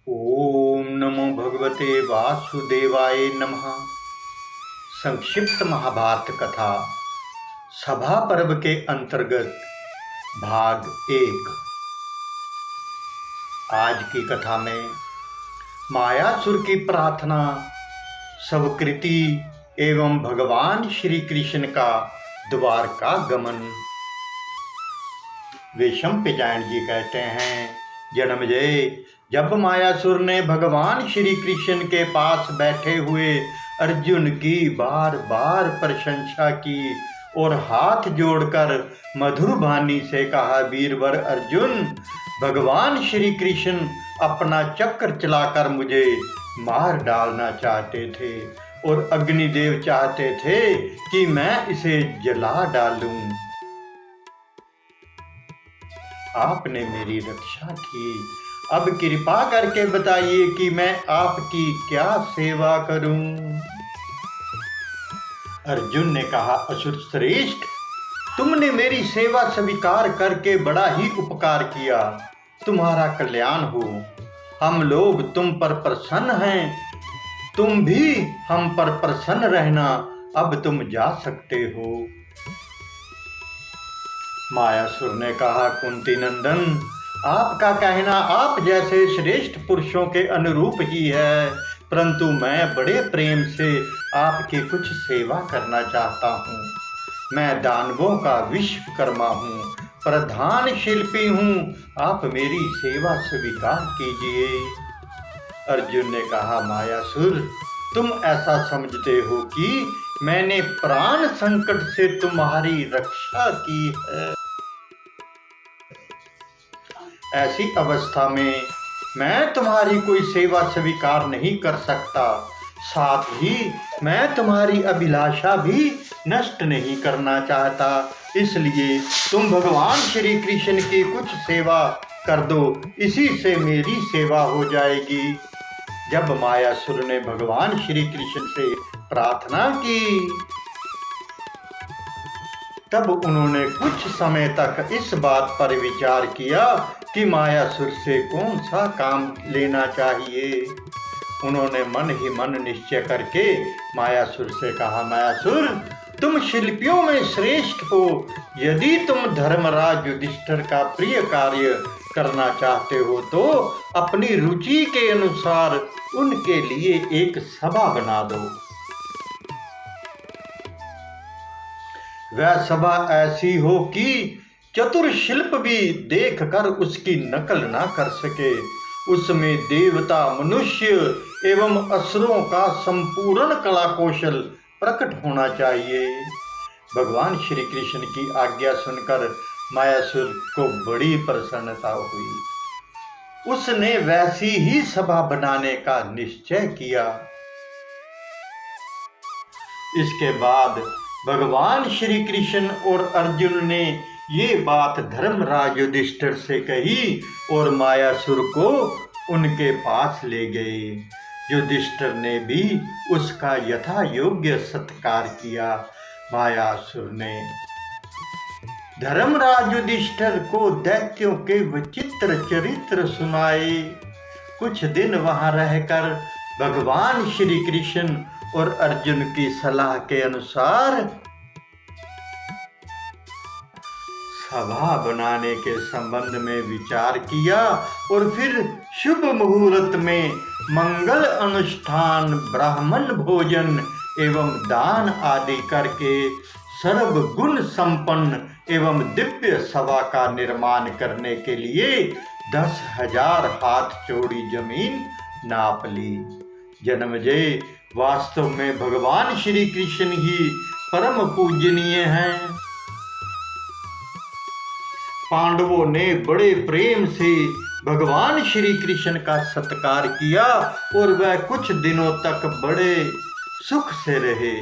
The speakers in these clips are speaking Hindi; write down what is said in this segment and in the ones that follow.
ओम नमो भगवते वासुदेवाय नमः। संक्षिप्त महाभारत कथा सभा पर्व के अंतर्गत भाग 1। आज की कथा में मायासुर की प्रार्थना, शवकृति एवं भगवान श्री कृष्ण का द्वारका गमन। वेशम्पायन जी कहते हैं, जन्मेजय, जब मायासुर ने भगवान श्री कृष्ण के पास बैठे हुए अर्जुन की बार बार प्रशंसा की और हाथ जोड़कर मधुर वाणी से कहा, वीरवर अर्जुन, भगवान श्री कृष्ण अपना चक्र चलाकर मुझे मार डालना चाहते थे और अग्निदेव चाहते थे कि मैं इसे जला डालूं। आपने मेरी रक्षा की, अब कृपा करके बताइए कि मैं आपकी क्या सेवा करूं। अर्जुन ने कहा, असुर श्रेष्ठ, तुमने मेरी सेवा स्वीकार करके बड़ा ही उपकार किया। तुम्हारा कल्याण हो। हम लोग तुम पर प्रसन्न हैं, तुम भी हम पर प्रसन्न रहना। अब तुम जा सकते हो। मायासुर ने कहा, कुंती नंदन, आपका कहना आप जैसे श्रेष्ठ पुरुषों के अनुरूप ही है, परंतु मैं बड़े प्रेम से आपकी कुछ सेवा करना चाहता हूँ। मैं दानवों का विश्वकर्मा हूँ, प्रधान शिल्पी हूँ, आप मेरी सेवा स्वीकार कीजिए। अर्जुन ने कहा, मायासुर, तुम ऐसा समझते हो कि मैंने प्राण संकट से तुम्हारी रक्षा की है। ऐसी अवस्था में मैं तुम्हारी कोई सेवा स्वीकार नहीं कर सकता, साथ ही मैं तुम्हारी अभिलाषा भी नष्ट नहीं करना चाहता। इसलिए तुम भगवान श्री कृष्ण की कुछ सेवा कर दो, इसी से मेरी सेवा हो जाएगी। जब मायासुर ने भगवान श्री कृष्ण से प्रार्थना की, तब उन्होंने कुछ समय तक इस बात पर विचार किया कि मायासुर से कौन सा काम लेना चाहिए। उन्होंने मन ही मन निश्चय करके मायासुर से कहा, मायासुर, तुम शिल्पियों में श्रेष्ठ हो। यदि तुम धर्मराज युधिष्ठिर का प्रिय कार्य करना चाहते हो तो अपनी रुचि के अनुसार उनके लिए एक सभा बना दो। वह सभा ऐसी हो कि चतुर शिल्प भी देखकर उसकी नकल ना कर सके। उसमें देवता, मनुष्य एवं असुरों का संपूर्ण कला कौशल प्रकट होना चाहिए। भगवान श्री कृष्ण की आज्ञा सुनकर मायासुर को बड़ी प्रसन्नता हुई। उसने वैसी ही सभा बनाने का निश्चय किया। इसके बाद भगवान श्री कृष्ण और अर्जुन ने ये बात धर्मराज युधिष्ठिर से कही और मायासुर को उनके पास ले गए। युधिष्ठिर ने भी उसका यथा योग्य सत्कार किया। मायासुर ने धर्मराज युधिष्ठिर को दैत्यों के विचित्र चरित्र सुनाए। कुछ दिन वहां रहकर भगवान श्री कृष्ण और अर्जुन की सलाह के अनुसार सभा बनाने के संबंध में विचार किया और फिर शुभ मुहूर्त में मंगल अनुष्ठान, ब्राह्मण भोजन एवं दान आदि करके सर्व गुण संपन्न एवं दिव्य सभा का निर्माण करने के लिए 10,000 हाथ चौड़ी जमीन नाप ली। जन्मेजय, वास्तव में भगवान श्री कृष्ण ही परम पूजनीय हैं। पांडवों ने बड़े प्रेम से भगवान श्री कृष्ण का सत्कार किया और वह कुछ दिनों तक बड़े सुख से रहे।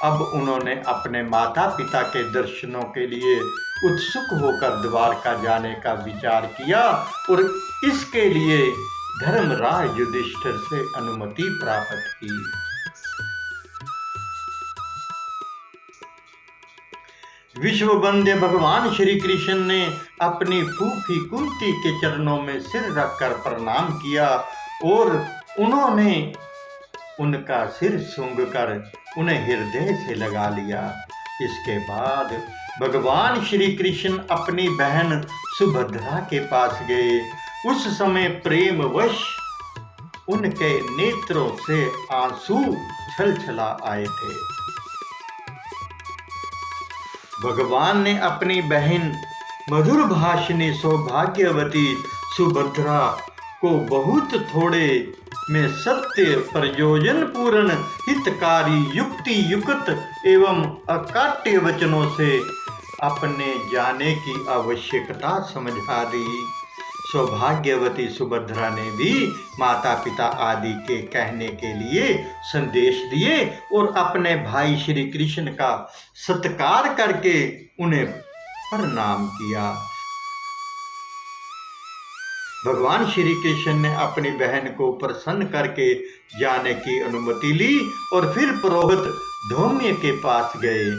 अब उन्होंने अपने माता पिता के दर्शनों के लिए उत्सुक होकर द्वारका जाने का विचार किया और इसके लिए धर्मराज युधिष्ठिर से अनुमति प्राप्त की। विश्ववंद्य भगवान श्री कृष्ण ने अपनी फूफी कुंती के चरणों में सिर रखकर प्रणाम किया और उन्होंने उनका सिर सूंघकर उन्हें हृदय से लगा लिया। इसके बाद भगवान श्री कृष्ण अपनी बहन सुभद्रा के पास गए। उस समय प्रेमवश उनके नेत्रों से आंसू छलछला आए थे। भगवान ने अपनी बहन मधुर भाषिणी सौभाग्यवती सुभद्रा को बहुत थोड़े में सत्य प्रयोजन पूर्ण हितकारी युक्ति युक्त एवं अकाट्य वचनों से अपने जाने की आवश्यकता समझा दी। सौभाग्यवती सुभद्रा ने भी माता पिता आदि के कहने के लिए संदेश दिए और अपने भाई श्री कृष्ण का सत्कार करके उन्हें प्रणाम किया। भगवान श्री कृष्ण ने अपनी बहन को प्रसन्न करके जाने की अनुमति ली और फिर पुरोहित धौम्य के पास गए।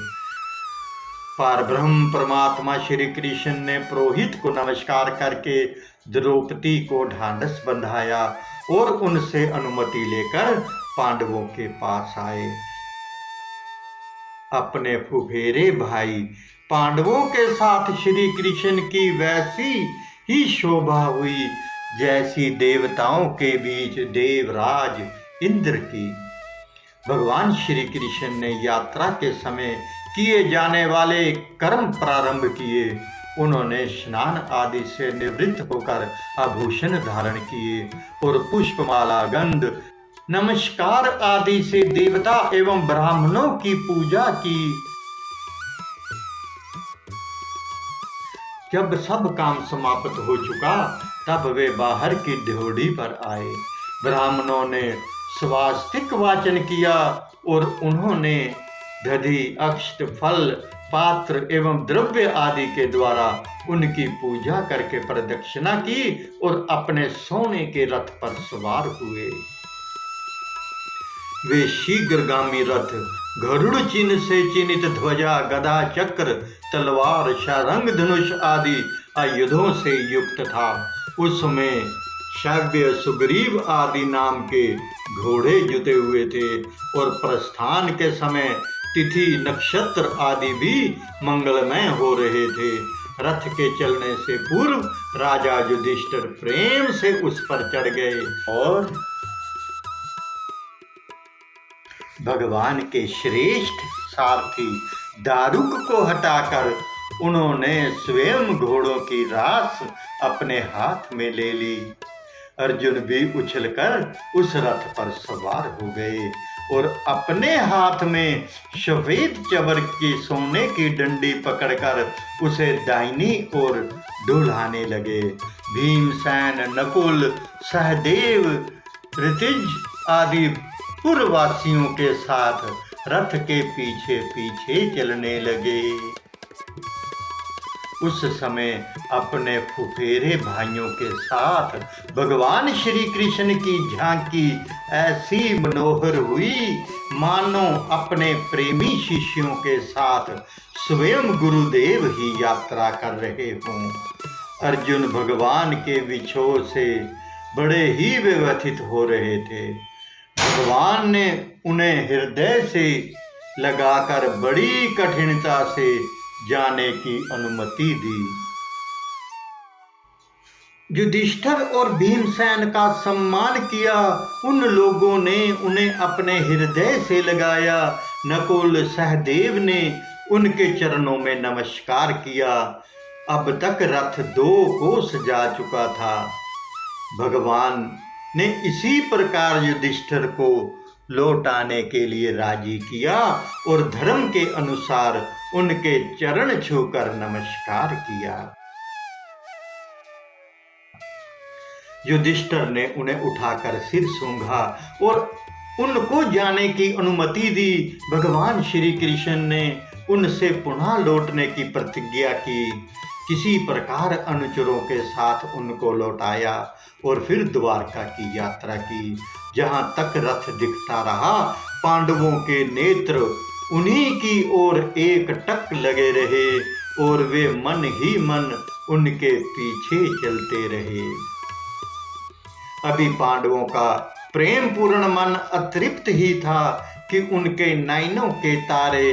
पारब्रह्म परमात्मा श्री कृष्ण ने पुरोहित को नमस्कार करके द्रौपदी को ढांढस बंधाया और उनसे अनुमति लेकर पांडवों के पास आए। अपने फुफेरे भाई पांडवों के साथ श्री कृष्ण की वैसी ही शोभा हुई जैसी देवताओं के बीच देवराज इंद्र की। भगवान श्री कृष्ण ने यात्रा के समय किए जाने वाले कर्म प्रारंभ किए। उन्होंने स्नान आदि से निवृत्त होकर आभूषण धारण किए और पुष्पमाला गंध नमस्कार आदि से देवता एवं ब्राह्मणों की पूजा की। जब सब काम समाप्त हो चुका तब वे बाहर की ड्योढ़ी पर आए। ब्राह्मणों ने स्वास्तिक वाचन किया और उन्होंने दधि अक्षत फल पात्र एवं द्रव्य आदि के द्वारा उनकी पूजा करके प्रदक्षिणा की और अपने सोने के रथ पर सवार हुए। वे शीघ्रगामी रथ गरुड़ चिन्ह से चिन्हित ध्वजा गदा चक्र तलवार शारंग धनुष आदि आयुधों से युक्त था। उसमें शाव्य सुग्रीव आदि नाम के घोड़े जुते हुए थे और प्रस्थान के समय तिथि नक्षत्र आदि भी मंगलमय हो रहे थे। रथ के चलने से पूर्व राजा युधिष्ठिर प्रेम से उस पर चढ़ गए और भगवान के श्रेष्ठ सारथी दारुक को हटाकर उन्होंने स्वयं घोड़ों की रास अपने हाथ में ले ली। अर्जुन भी उछलकर उस रथ पर सवार हो गए और अपने हाथ में सफेद चवर की सोने की डंडी पकड़कर उसे दाहिनी ओर डुलाने लगे। भीमसेन नकुल सहदेव ऋतिज आदि पूर्ववासियों के साथ रथ के पीछे पीछे चलने लगे। उस समय अपने फुफेरे भाइयों के साथ भगवान श्री कृष्ण की झांकी ऐसी मनोहर हुई मानो अपने प्रेमी शिष्यों के साथ स्वयं गुरुदेव ही यात्रा कर रहे हों। अर्जुन भगवान के विछोह से बड़े ही व्यथित हो रहे थे। भगवान ने उन्हें हृदय से लगाकर बड़ी कठिनता से जाने की अनुमति दी। युधिष्ठिर और भीमसेन का सम्मान किया। उन लोगों ने उन्हें अपने हृदय से लगाया। नकुल सहदेव ने उनके चरणों में नमस्कार किया। अब तक रथ 2 कोस जा चुका था। भगवान ने इसी प्रकार युधिष्ठिर को लौट आने के लिए राजी किया और धर्म के अनुसार उनके चरण छूकर नमस्कार किया। युधिष्ठिर ने उन्हें उठाकर सिर सूंघा और उनको जाने की अनुमति दी। भगवान श्री कृष्ण ने उनसे पुनः लौटने की प्रतिज्ञा की। किसी प्रकार अनुचरों के साथ उनको लौटाया और फिर द्वारका की यात्रा की। जहाँ तक रथ दिखता रहा पांडवों के नेत्र उन्हीं की ओर एकटक लगे रहे और वे मन ही मन उनके पीछे चलते रहे। अभी पांडवों का प्रेम पूर्ण मन अतृप्त ही था कि उनके नयनों के तारे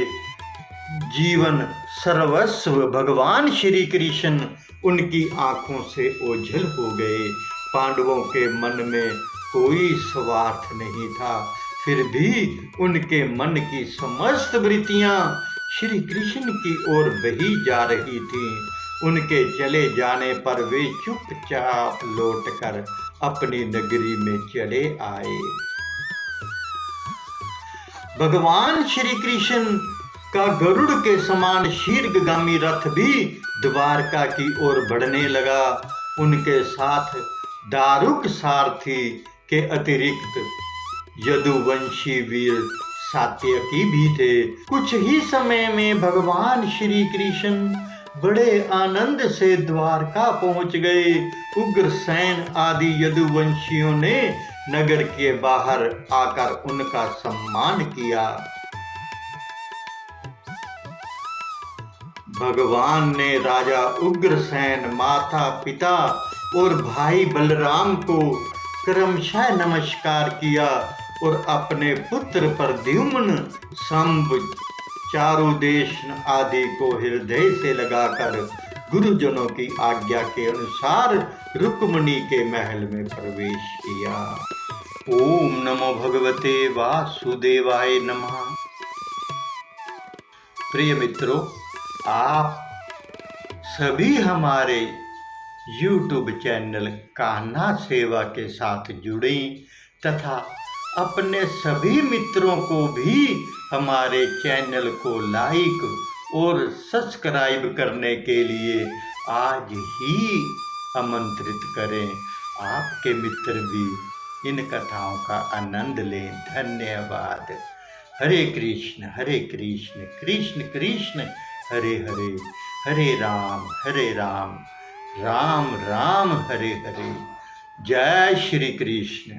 जीवन सर्वस्व भगवान श्री कृष्ण उनकी आंखों से ओझल हो गए। पांडवों के मन में कोई स्वार्थ नहीं था, फिर भी उनके मन की समस्त वृत्तियां श्री कृष्ण की ओर बही जा रही थीं। उनके चले जाने पर वे चुपचाप लौटकर अपनी नगरी में चले आए। भगवान श्री कृष्ण का गरुड़ के समान शीर्घगामी रथ भी द्वारका की ओर बढ़ने लगा। उनके साथ दारुक सारथी के अतिरिक्त यदुवंशी वीर सात्यकी भी थे। कुछ ही समय में भगवान श्री कृष्ण बड़े आनंद से द्वारका पहुंच गए। उग्रसेन आदि यदुवंशियों ने नगर के बाहर आकर उनका सम्मान किया। भगवान ने राजा उग्रसेन, माता पिता और भाई बलराम को क्रमशः नमस्कार किया और अपने पुत्र प्रद्युम्न, शंभ, चारुदेशन आदि को हृदय से लगाकर गुरुजनों की आज्ञा के अनुसार रुक्मिणी के महल में प्रवेश किया। ओम नमो भगवते वासुदेवाय नमः। प्रिय मित्रों, आप सभी हमारे YouTube चैनल कान्हा सेवा के साथ जुड़ें तथा अपने सभी मित्रों को भी हमारे चैनल को लाइक और सब्सक्राइब करने के लिए आज ही आमंत्रित करें। आपके मित्र भी इन कथाओं का आनंद लें। धन्यवाद। हरे कृष्ण कृष्ण कृष्ण हरे हरे, हरे राम राम राम हरे हरे। जय श्री कृष्ण।